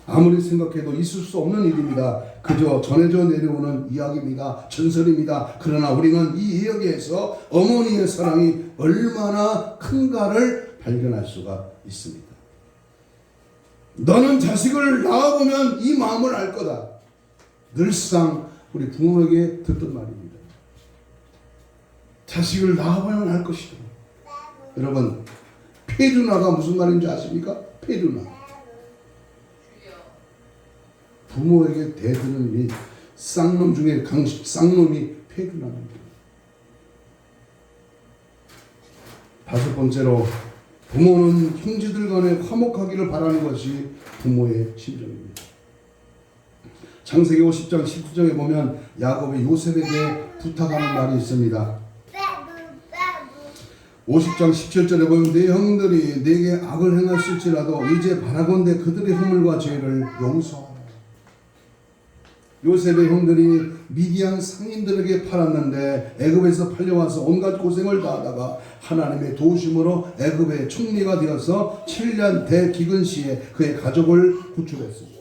아무리 생각해도 있을 수 없는 일입니다. 그저 전해져 내려오는 이야기입니다. 전설입니다. 그러나 우리는 이 이야기에서 어머니의 사랑이 얼마나 큰가를 발견할 수가 있습니다. 너는 자식을 낳아보면 이 마음을 알 거다. 늘상 우리 부모에게 듣던 말입니다. 자식을 낳아보면 알 것이다. 여러분, 페르나가 무슨 말인지 아십니까? 페르나. 부모에게 대드는 이 쌍놈 중에 쌍놈이 페르나입니다. 다섯 번째로, 부모는 형제들 간에 화목하기를 바라는 것이 부모의 심정입니다. 창세기 50장 19절에 보면 야곱이 요셉에게 부탁하는 말이 있습니다. 50장 17절에 보면 내 형들이 내게 악을 행했을지라도 이제 바라건대 그들의 허물과 죄를 용서하라. 요셉의 형들이 미디안 상인들에게 팔았는데 애굽에서 팔려와서 온갖 고생을 다하다가 하나님의 도우심으로 애굽의 총리가 되어서 7년 대기근시에 그의 가족을 구출했습니다.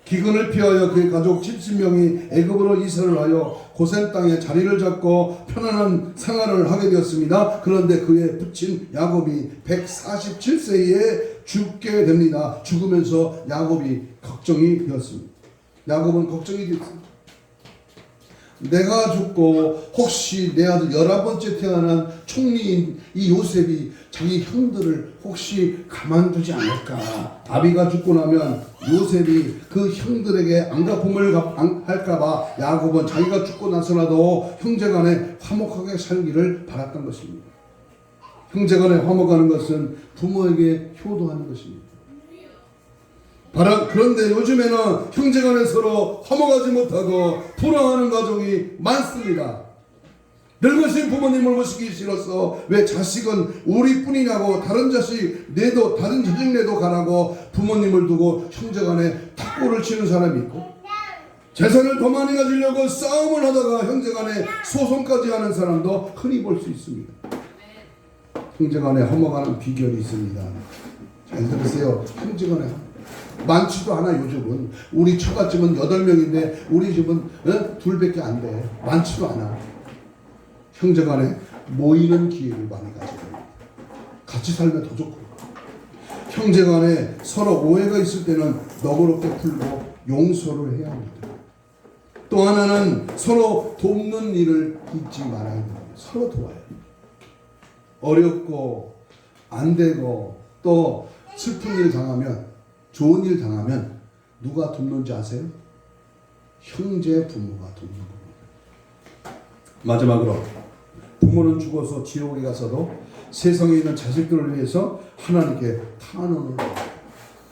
기근을 피하여 그의 가족 70명이 애굽으로 이사를 하여 고센 땅에 자리를 잡고 편안한 생활을 하게 되었습니다. 그런데 그의 부친 야곱이 147세에 죽게 됩니다. 죽으면서 야곱이 걱정이 되었습니다. 야곱은 걱정이 됐습니다. 내가 죽고 혹시 내 아들 11번째 태어난 총리인 이 요셉이 자기 형들을 혹시 가만두지 않을까. 아비가 죽고 나면 요셉이 그 형들에게 안갚음을 할까봐 야곱은 자기가 죽고 나서라도 형제간에 화목하게 살기를 바랐던 것입니다. 형제간에 화목하는 것은 부모에게 효도하는 것입니다. 그런데 요즘에는 형제간에 서로 화목하지 못하고 불화하는 가정이 많습니다. 늙으신 부모님을 모시기 싫어서 왜 자식은 우리뿐이냐고 다른 자식 내도 가라고 부모님을 두고 형제간에 탁구를 치는 사람이 있고, 재산을 더 많이 가지려고 싸움을 하다가 형제간에 소송까지 하는 사람도 흔히 볼 수 있습니다. 형제간에 화목하는 비결이 있습니다. 잘 들으세요. 형제간에 많지도 않아. 요즘은 우리 처갓집은 8명인데 우리 집은 둘밖에 안 돼. 많지도 않아. 형제간에 모이는 기회를 많이 가져야 됩니다. 같이 살면 더 좋고, 형제간에 서로 오해가 있을 때는 너그럽게 풀고 용서를 해야 합니다. 또 하나는 서로 돕는 일을 잊지 말아야 합니다. 서로 도와야 합니다. 어렵고 안 되고 또 슬픈 일 당하면, 좋은 일 당하면 누가 돕는지 아세요? 형제 부모가 돕는 겁니다. 마지막으로, 부모는 죽어서 지옥에 가서도 세상에 있는 자식들을 위해서 하나님께 탄원을 해요.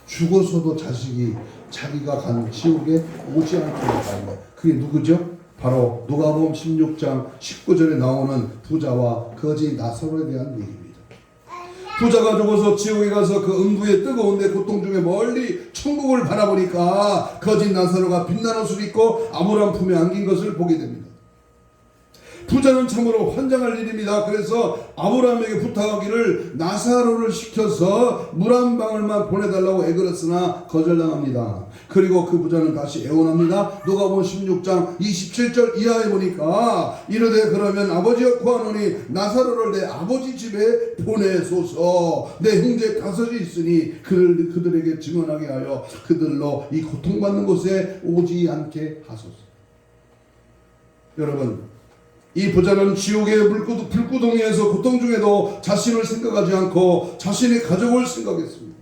죽어서도 자식이 자기가 간 지옥에 오지 않도록 하는 것. 그게 누구죠? 바로 누가복음 16장 19절에 나오는 부자와 거지 나사로에 대한 얘기입니다. 부자가 죽어서 지옥에 가서 그 음부의 뜨거운데 고통 중에 멀리 천국을 바라보니까 거지 나사로가 빛나는 옷을 입고 아브라함 품에 안긴 것을 보게 됩니다. 부자는 참으로 환장할 일입니다. 그래서 아브라함에게 부탁하기를 나사로를 시켜서 물 한 방울만 보내달라고 애걸었으나 거절당합니다. 그리고 그 부자는 다시 애원합니다. 누가복음 16장 27절 이하에 보니까 이르되 그러면 아버지여 구하노니 나사로를 내 아버지 집에 보내소서. 내 형제 5이 있으니 그들에게 증언하게 하여 그들로 이 고통받는 곳에 오지 않게 하소서. 여러분, 이 부자는 지옥의 불구덩이에서 고통 중에도 자신을 생각하지 않고 자신의 가족을 생각했습니다.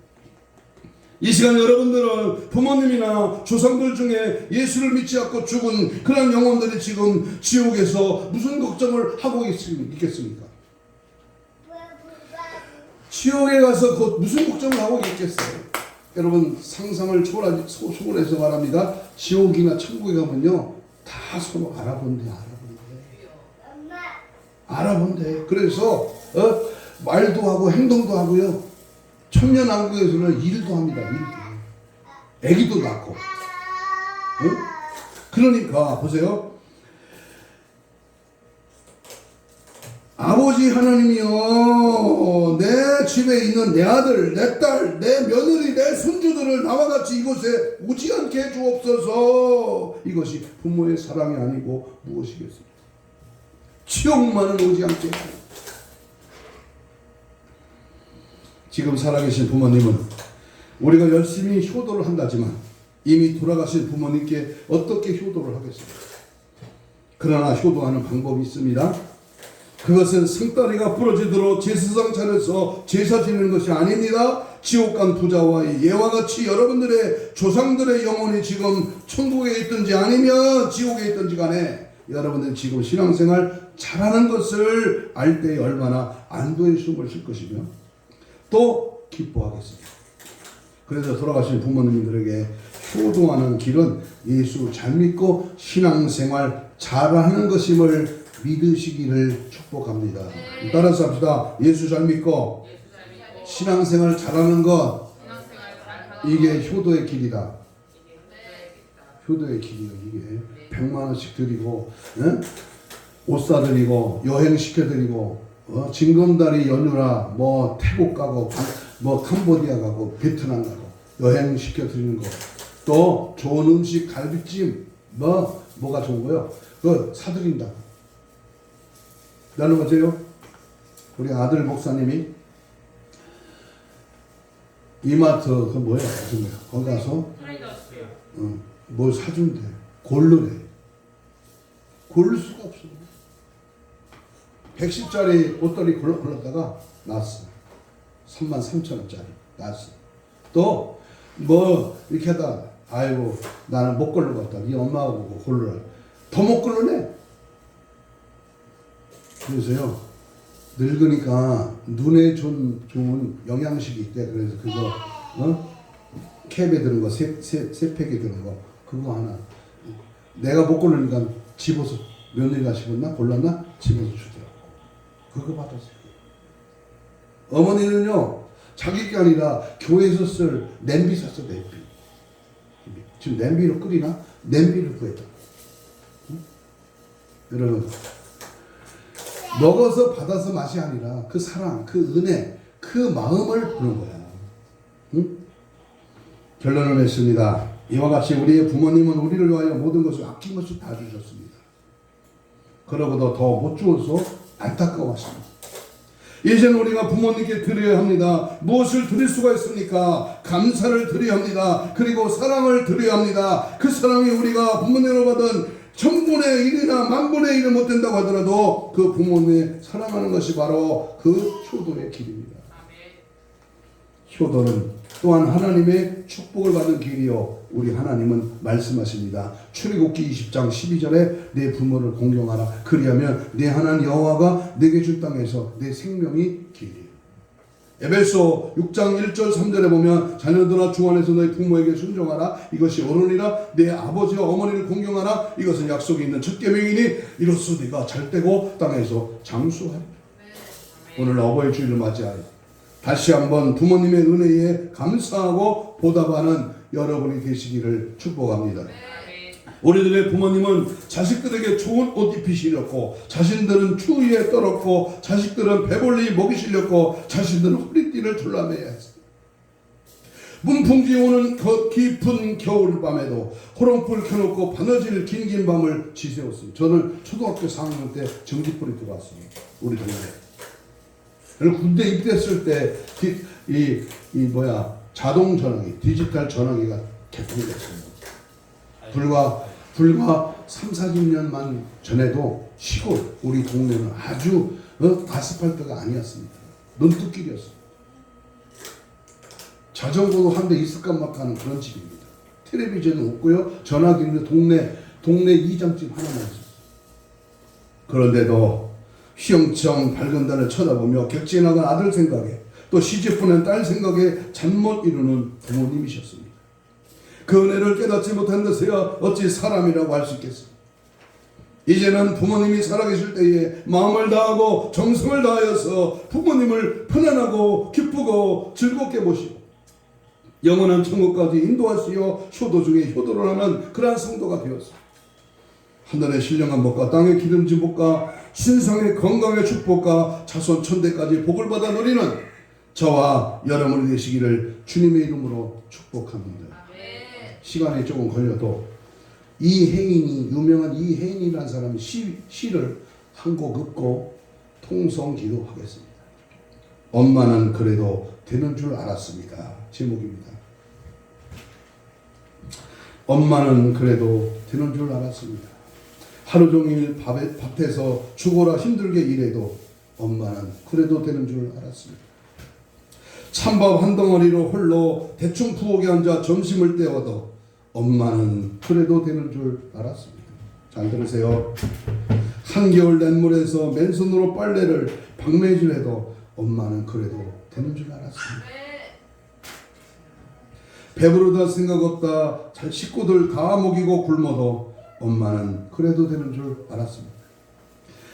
이 시간 여러분들은 부모님이나 조상들 중에 예수를 믿지 않고 죽은 그런 영혼들이 지금 지옥에서 무슨 걱정을 하고 있겠습니까? 지옥에 가서 곧 무슨 걱정을 하고 있겠어요? 여러분, 상상을 초월해서 말합니다. 지옥이나 천국에 가면요, 다 서로 알아본대. 그래서 말도 하고 행동도 하고요. 천년왕국에서는 일도 합니다. 애기도 낳고. 그러니까 보세요. 아버지 하나님이여, 내 집에 있는 내 아들, 내 딸, 내 며느리, 내 손주들을 나와 같이 이곳에 오지 않게 해 주옵소서. 이것이 부모의 사랑이 아니고 무엇이겠습니까? 지옥만은 오지 않게 해 주옵소서. 지금 살아계신 부모님은 우리가 열심히 효도를 한다지만 이미 돌아가신 부모님께 어떻게 효도를 하겠습니까? 그러나 효도하는 방법이 있습니다. 그것은 생다리가 부러지도록 제사상 차려서 제사 지내는 것이 아닙니다. 지옥 간 부자와의 예와 같이 여러분들의 조상들의 영혼이 지금 천국에 있든지 아니면 지옥에 있든지 간에 여러분들 지금 신앙생활 잘하는 것을 알 때에 얼마나 안도의 숨을 쉴 것이며 또 기뻐하겠습니다. 그래서 돌아가신 부모님들에게 효도하는 길은 예수 잘 믿고 신앙생활 잘하는 것임을 믿으시기를 축복합니다. 따라서 합시다. 예수 잘 믿고 신앙생활 잘하는 것, 이게 효도의 길이다. 효도의 길이요. 이게 100만 원씩 드리고 옷 사드리고 여행 시켜드리고 징검다리 연휴라 뭐 태국 가고 뭐 캄보디아 가고 베트남 가고 여행 시켜드리는 거, 또 좋은 음식 갈비찜 뭐가 좋은 거요? 그거 사드린다. 나는 어제요 우리 아들 목사님이 이마트 그 뭐야 무슨 거야 거기 가서 뭘 사준대. 고르래. 고를 수가 없어. 110짜리 옷다리 골랐다가 나왔어. 33,000원짜리 나왔어. 또 뭐 이렇게 하다 아이고 나는 못 고르겠다. 네 엄마하고 고르라. 더 못 고르네. 그래서요 늙으니까 눈에 좋은 영양식이 있대. 그래서 그거 캡에 드는 거 세 팩에 드는 거 그거 하나 내가 못 고르니까 집어서 며느리가 집었나 골랐나 집어서 주더라고. 그거 받았어요. 어머니는요 자기 게 아니라 교회에서 쓸 냄비 샀어. 냄비. 지금 냄비로 끓이나? 냄비를 구했다. 응? 여러분 먹어서 받아서 맛이 아니라 그 사랑, 그 은혜, 그 마음을 보는 거야. 응? 결론을 맺습니다. 이와 같이 우리의 부모님은 우리를 위하여 모든 것을 아낌없이 다 주셨습니다. 그러고도 더 못 주어서 안타까웠습니다. 이제는 우리가 부모님께 드려야 합니다. 무엇을 드릴 수가 있습니까? 감사를 드려야 합니다. 그리고 사랑을 드려야 합니다. 그 사랑이 우리가 부모님으로 받은 1000분의 1이나 10,000분의 1을 못 된다고 하더라도 그 부모님을 사랑하는 것이 바로 그 효도의 길입니다. 효도는 또한 하나님의 축복을 받는 길이요 우리 하나님은 말씀하십니다. 출애굽기 20장 12절에 내 부모를 공경하라. 그리하면 내 하나님 여호와가 내게 줄 땅에서 내 생명이 길이요. 에베소 6장 1절 3절에 보면 자녀들아 주 안에서 너희 부모에게 순종하라. 이것이 옳으니라. 내 아버지와 어머니를 공경하라. 이것은 약속이 있는 첫 계명이니 이로써 네가 잘되고 땅에서 장수하리라. 오늘 어버이 주일을 맞이하여 다시 한번 부모님의 은혜에 감사하고 보답하는 여러분이 되시기를 축복합니다. 우리들의 부모님은 자식들에게 좋은 옷 입히시렸고 자신들은 추위에 떨었고 자식들은 배불리 먹이시렸고 자신들은 허리띠를 둘러매야 했습니다. 문풍지 오는 깊은 겨울밤에도 호롱불 켜놓고 바느질 긴긴 밤을 지새웠습니다. 저는 초등학교 4학년 때 전기불이 들어왔습니다. 우리 동네에. 군대 입대했을 때 자동 전화기, 디지털 전화기가 개통이 됐어요. 불과 30-40년만 전에도 시골 우리 동네는 아주 아스팔트가 아니었습니다. 논뚝길이었습니다. 자전거도 한 대 있을까 말까 하는 그런 집입니다. 텔레비전은 없고요. 전화기는 동네 이장집 하나만 있었어요. 그런데도 휘영청 밝은 달을 쳐다보며 객지에 나간 아들 생각에 또 시집 보낸 딸 생각에 잠 못 이루는 부모님이셨습니다. 그 은혜를 깨닫지 못한 것에야 어찌 사람이라고 할 수 있겠습니까? 이제는 부모님이 살아계실 때에 마음을 다하고 정성을 다하여서 부모님을 편안하고 기쁘고 즐겁게 보시고 영원한 천국까지 인도하시어 효도 중에 효도를 하는 그러한 성도가 되었습니다. 하늘의 신령한 복과 땅의 기름진 복과 신성의 건강의 축복과 자손 천대까지 복을 받아 누리는 저와 여러분이 되시기를 주님의 이름으로 축복합니다. 시간이 조금 걸려도 유명한 이혜인이라는 사람이 시를 한 곡 읽고 통성 기도하겠습니다. 엄마는 그래도 되는 줄 알았습니다. 제목입니다. 엄마는 그래도 되는 줄 알았습니다. 하루 종일 밭에서 죽어라 힘들게 일해도 엄마는 그래도 되는 줄 알았습니다. 찬밥 한 덩어리로 홀로 대충 부엌에 앉아 점심을 때워도 엄마는 그래도 되는 줄 알았습니다. 잘 들으세요. 한겨울 냇물에서 맨손으로 빨래를 박매질해도 엄마는 그래도 되는 줄 알았습니다. 배부르다 생각 없다 잘 식구들 다 먹이고 굶어도 엄마는 그래도 되는 줄 알았습니다.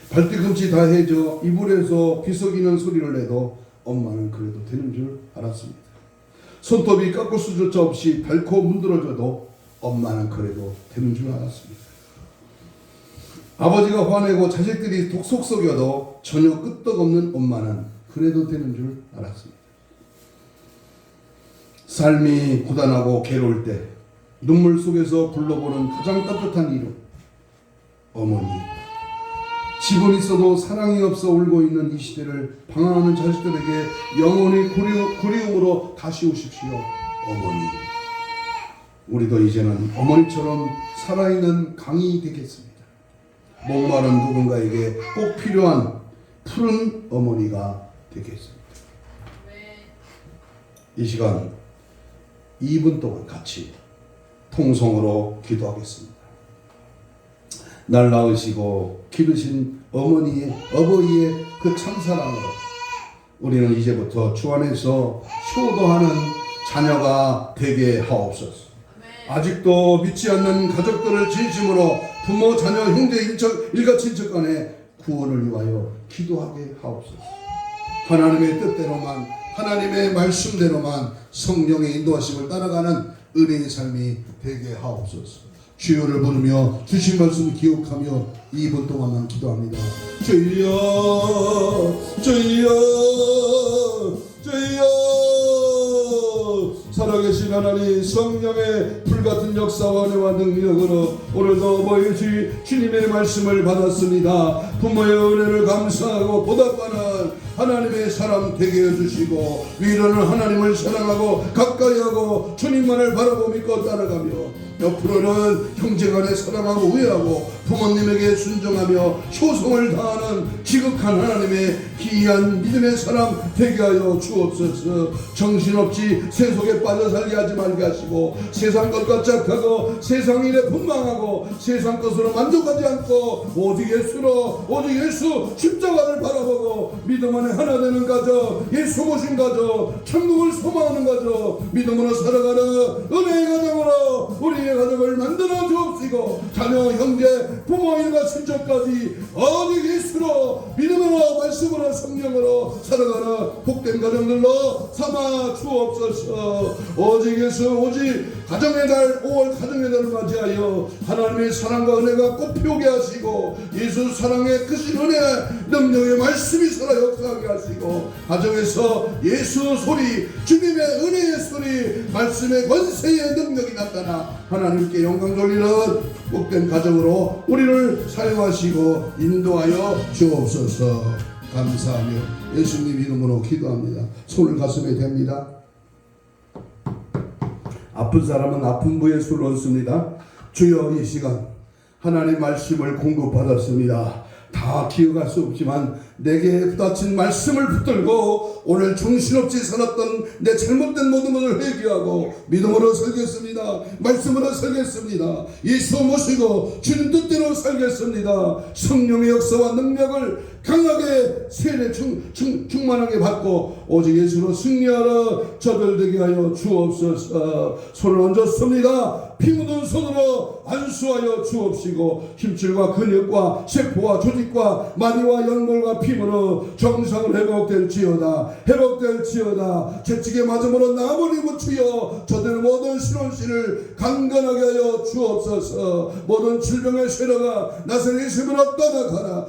발뒤꿈치 다 해져 이불에서 비석이는 소리를 내도 엄마는 그래도 되는 줄 알았습니다. 손톱이 깎을 수조차 없이 닳고 문드러져도 엄마는 그래도 되는 줄 알았습니다. 아버지가 화내고 자식들이 속 썩여도 전혀 끄떡없는 엄마는 그래도 되는 줄 알았습니다. 삶이 고단하고 괴로울 때 눈물 속에서 불러보는 가장 따뜻한 이름 어머니. 집은 있어도 사랑이 없어 울고 있는 이 시대를 방황하는 자식들에게 영원히 그리움으로 다시 오십시오. 어머니. 우리도 이제는 어머니처럼 살아있는 강이 되겠습니다. 목마른 누군가에게 꼭 필요한 푸른 어머니가 되겠습니다. 이 시간 2분 동안 같이 통성으로 기도하겠습니다. 날 낳으시고 기르신 어버이의 그 참사랑으로 우리는 이제부터 주 안에서 효도하는 자녀가 되게 하옵소서. 아직도 믿지 않는 가족들을 진심으로 부모, 자녀, 형제, 일가 친척 간에 구원을 위하여 기도하게 하옵소서. 하나님의 뜻대로만, 하나님의 말씀대로만 성령의 인도하심을 따라가는 은혜의 삶이 되게 하옵소서. 주여를 부르며 주신 말씀 기억하며 2분 동안만 기도합니다. 주여, 주여, 주여. 살아계신 하나님, 성령의 불같은 역사와 은혜와 능력으로 오늘도 어버이 주님의 말씀을 받았습니다. 부모의 은혜를 감사하고 보답하는 하나님의 사람 되게 해주시고, 위로는 하나님을 사랑하고 가까이하고 주님만을 바라보 믿고 따라가며, 옆으로는 형제간에 사랑하고 우애하고 부모님에게 순종하며 효성을 다하는 지극한 하나님의 기이한 믿음의 사람 되게 하여 주옵소서. 정신없이 세속에 빠져 살게 하지 말게 하시고, 세상 것과 짝하고 세상 일에 분망하고 세상 것으로 만족하지 않고 오직 예수 십자가를 바라보고 믿음 안에 하나 되는 가족, 예수 모신 가족, 천국을 소망하는 가족, 믿음으로 살아가는 은혜의 가정으로 우리의 가정을 만들어 주옵시고, 자녀, 형제, 부모, 일가, 친척까지 오직 예수로 믿음으로 말씀으로 성령으로 살아가는 복된 가정들로 삼아 주옵소서. 오직 예수, 오직 가정의 달 5월 가정의 달을 맞이하여 하나님의 사랑과 은혜가 꽃피우게 하시고, 예수 사랑의 크신 은혜 능력의 말씀이 살아 역사하게 하시고, 가정에서 예수 소리, 주님의 은혜의 소리, 말씀의 권세의 능력이 나타나 하나님께 영광 돌리는 복된 가정으로 우리를 사용하시고 인도하여 주옵소서. 감사하며 예수님 이름으로 기도합니다. 손을 가슴에 댑니다. 아픈 사람은 아픈 부에 손을 얹습니다. 주여, 이 시간 하나님 말씀을 공급받았습니다. 다 기억할 수 없지만 내게 부딪힌 말씀을 붙들고 오늘 정신없이 살았던 내 잘못된 모든 것을 회개하고 믿음으로 살겠습니다. 말씀으로 살겠습니다. 예수 모시고 주님 뜻대로 살겠습니다. 성령의 역사와 능력을 강하게 세례 충만하게 받고 오직 예수로 승리하러 저들 되게 하여 주옵소서. 손을 얹었습니다. 피 묻은 손으로 안수하여 주옵시고 힘줄과 근육과 세포와 조직과 마디와 연골과 피부로 정상을 회복될지어다. 채찍에 맞음으로 나무림을 주여 저들 모든 신혼씨를 강건하게 하여 주옵소서. 모든 질병의 쇠라가 나사렛 예수님으로 떠나가라.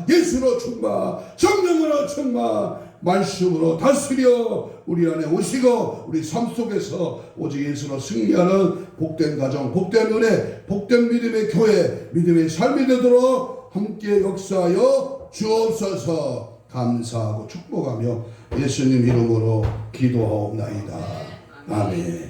예수로 충만, 성령으로 충만, 말씀으로 다스려 우리 안에 오시고 우리 삶 속에서 오직 예수로 승리하는 복된 가정, 복된 은혜, 복된 믿음의 교회, 믿음의 삶이 되도록 함께 역사하여 주옵소서. 감사하고 축복하며 예수님 이름으로 기도하옵나이다. 아멘.